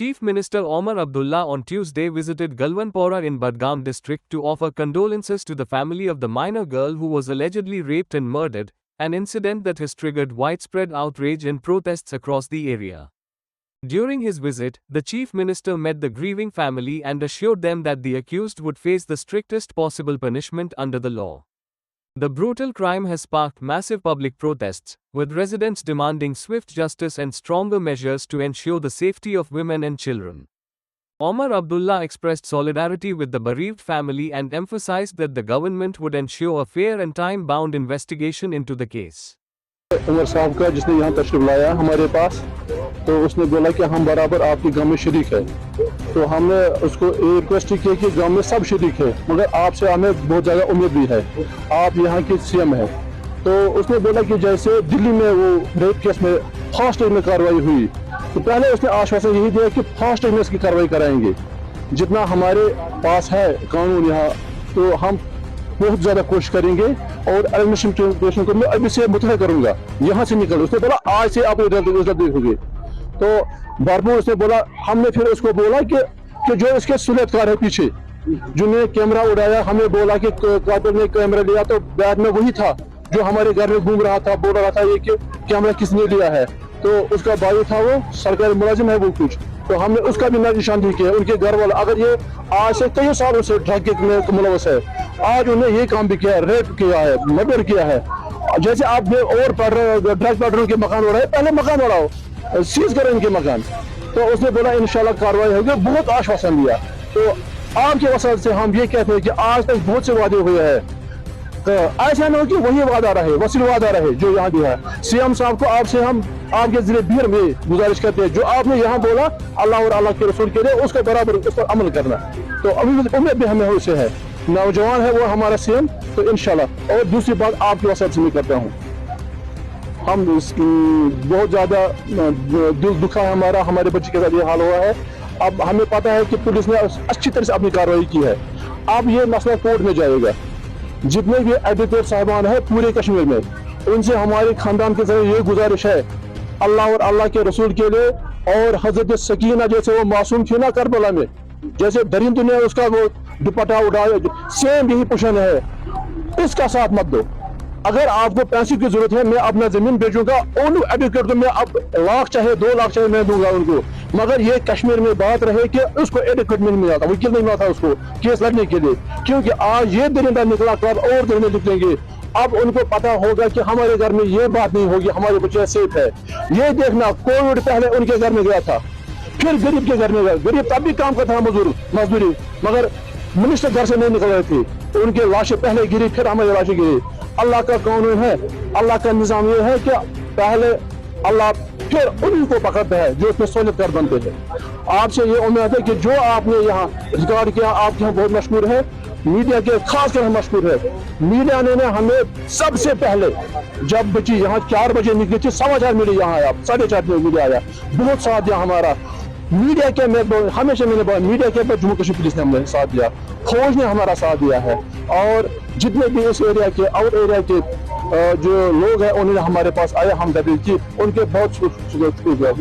Chief Minister Omar Abdullah on Tuesday visited Galwanpora in Budgam district to offer condolences to the family of the minor girl who was allegedly raped and murdered, an incident that has triggered widespread outrage and protests across the area. During his visit, the Chief Minister met the grieving family and assured them that the accused would face the strictest possible punishment under the law. The brutal crime has sparked massive public protests, with residents demanding swift justice and stronger measures to ensure the safety of women and children. Omar Abdullah expressed solidarity with the bereaved family and emphasized that the government would ensure a fair and time-bound investigation into the case. Umar साहब का जिसने यहाँ तशरीफ लाया हमारे पास, तो उसने बोला कि हम बराबर आपके गांव में शरीक है। तो हमने उसको रिक्वेस्ट की कि गांव में सब शरीक है, मगर आपसे हमें बहुत ज़्यादा उम्मीद भी है, आप यहाँ के सीएम हैं। तो उसने बोला कि जैसे दिल्ली में वो रेप केस में फास्ट ट्रैक में कार्रवाई हुई, तो पहले उसने आश्वासन यही दिया कि फास्ट ट्रैक में इसकी कार्रवाई कराएंगे। जितना हमारे पास है कानून यहाँ, तो हम बहुत ज़्यादा कोशिश करेंगे और एडमिनिस्ट्रेशन को मैं अभी से मुतहद करूंगा, यहाँ से निकल। उसने बोला आज से आप रिजल्ट देखोगे। तो भरपूर उसने बोला, हमने फिर उसको बोला कि जो इसके सुलहकार है पीछे, जिन्होंने कैमरा उड़ाया, हमें बोला कि कातिल ने कैमरा लिया, तो बाद में वही था जो हमारे घर में घूम रहा था, बोल रहा था ये कि कैमरा किसने लिया है। तो उसका भाई था, वो सरकारी मुलाजिम है वो कुछ, तो हमने उसका भी निशानदेही किया। उनके घर वाले, अगर ये आज से कई सालों से ड्रग में मुलवस है, आज उन्हें ये काम भी किया है, रेप किया है, मर्डर किया है। जैसे आप और ड्रग पार्टनर के मकान हो रहे हैं, पहले मकान उड़ाओ, सीज करें इनके मकान। तो उसने बोला इंशाल्लाह कार्रवाई होगी, बहुत आश्वासन दिया। तो आपके वसात से हम ये कहते हैं कि आज तक बहुत से वादे हुए हैं, तो ऐसा न हो कि वही वादा रहे, वसील वादा रहे जो यहाँ दिया है। सीएम साहब को आपसे हम आपके जिले भीड़ में गुजारिश करते हैं, जो आपने यहाँ बोला अल्लाह और अल्लाह के रसूल के लिए, उसके बराबर उस पर अमल करना। तो उम्मीद भी हमें उससे है, नौजवान है वो हमारा सीएम, तो इंशाल्लाह। और दूसरी बात आपके वसात से मैं करता हूँ, हम बहुत ज़्यादा दिल दुखा है हमारा, हमारे बच्चे के साथ ये हाल हुआ है। अब हमें पता है कि पुलिस ने अच्छी तरह से अपनी कार्रवाई की है। अब ये मसला कोर्ट में जाएगा। जितने भी एडवोकेट साहबान हैं पूरे कश्मीर में, उनसे हमारे खानदान के जरिए ये गुजारिश है, अल्लाह और अल्लाह के रसूल के लिए, और हजरत सकीना जैसे वो मासूम थी ना करबला में, जैसे दरिंदे ने उसका वो दुपट्टा उठाया, सेम यही पोजीशन है, इसका साथ मत दो। अगर आपको पैसे की जरूरत है, मैं अपना जमीन बेचूंगा, उन एडवोकेट को मैं अब लाख चाहे 2 लाख चाहे मैं दूंगा उनको, मगर ये कश्मीर में बात रहे कि उसको एडवोकेट नहीं मिला था, वकील नहीं मिला था उसको केस लड़ने के लिए, क्योंकि आज ये दरिंदा निकला, कल और दरिंदे निकलेंगे। अब उनको पता होगा कि हमारे घर में ये बात नहीं होगी, हमारे बच्चे सेफ है। ये देखना, कोविड पहले उनके घर में गया था, फिर गरीब के घर में गया, गरीब तब भी काम करता था मजदूरी, मगर मिनिस्टर घर से नहीं निकल रहे थे, उनके लाशें पहले गिरी, फिर हमारी लाशें गिरी। अल्लाह का कानून है, अल्लाह का निज़ाम ये है कि पहले अल्लाह फिर उन्हीं को पकड़ता है जो उसमें सहूलियतकार बनते हैं। आपसे ये उम्मीद है कि जो आपने यहाँ रिकॉर्ड किया, आपके यहाँ बहुत मशहूर है, मीडिया के खास कर मशहूर है। मीडिया ने हमें सबसे पहले, जब बच्ची यहाँ 4 बजे निकली थी, 4:15 मीडिया यहाँ आया, 4:30 में मीडिया आया, बहुत साथ दिया हमारा। मीडिया के हमेशा मैंने बोला, मीडिया के जम्मू कश्मीर पुलिस ने हमें साथ दिया, फौज ने हमारा साथ दिया है, और जितने भी इस एरिया के और एरिया के जो लोग हैं उन्होंने हमारे पास आए, हम दबी की, उनके बहुत शुक्रिया।